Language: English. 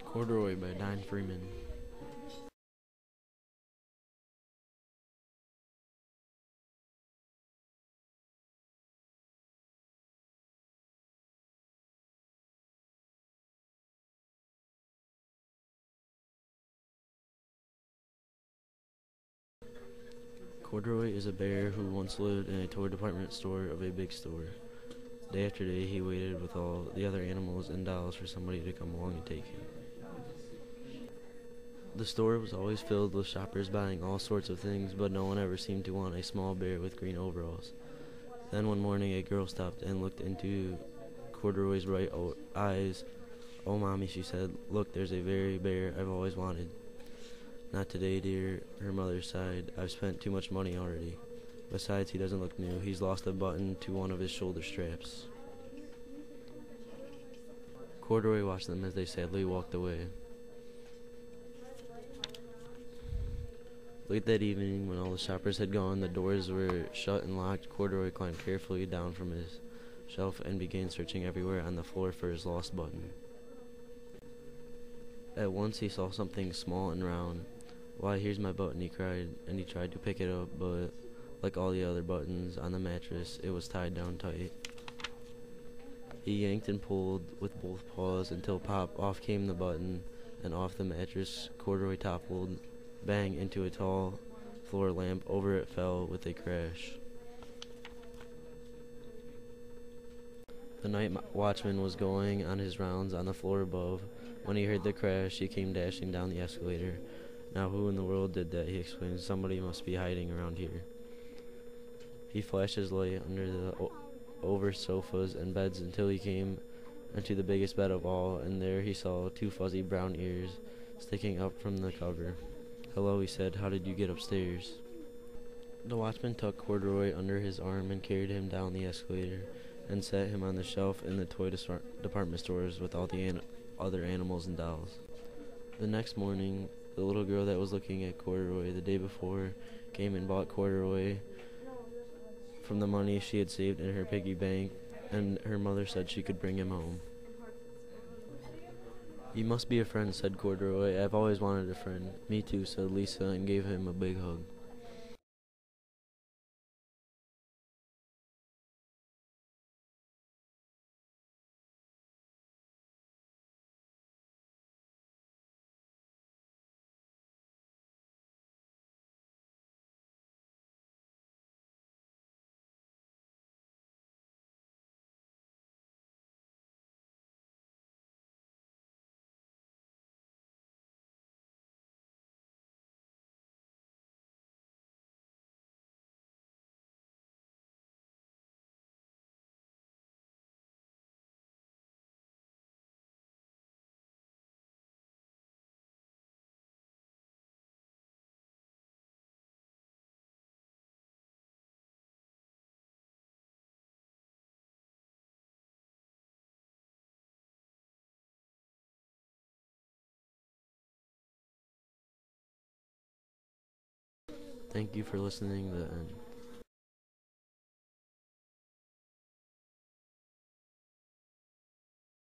Corduroy by Don Freeman. Corduroy is a bear who once lived in a toy department store of a big store. Day after day, he waited with all the other animals and dolls for somebody to come along and take him. The store was always filled with shoppers buying all sorts of things, but no one ever seemed to want a small bear with green overalls. Then one morning, a girl stopped and looked into Corduroy's bright eyes. "Oh, Mommy," she said, "look, there's a very bear I've always wanted." "Not today, dear," her mother sighed. "I've spent too much money already. Besides, he doesn't look new. He's lost a button to one of his shoulder straps." Corduroy watched them as they sadly walked away. Late that evening, when all the shoppers had gone, the doors were shut and locked. Corduroy climbed carefully down from his shelf and began searching everywhere on the floor for his lost button. At once he saw something small and round. "Why, here's my button," he cried, and he tried to pick it up, but like all the other buttons on the mattress, it was tied down tight. He yanked and pulled with both paws until pop, off came the button, and off the mattress Corduroy toppled, bang, into a tall floor lamp. Over it fell with a crash. The night watchman was going on his rounds on the floor above. When he heard the crash, he came dashing down the escalator. "Now who in the world did that?" he exclaimed. "Somebody must be hiding around here." He flashed his light under the over sofas and beds until he came into the biggest bed of all, and there he saw two fuzzy brown ears sticking up from the cover. "Hello," he said. "How did you get upstairs?" The watchman took Corduroy under his arm and carried him down the escalator and set him on the shelf in the toy department stores with all the other animals and dolls. The next morning, the little girl that was looking at Corduroy the day before came and bought Corduroy from the money she had saved in her piggy bank, and her mother said she could bring him home. "You must be a friend," said Corduroy. "I've always wanted a friend." "Me too," said Lisa, and gave him a big hug. Thank you for listening to the end.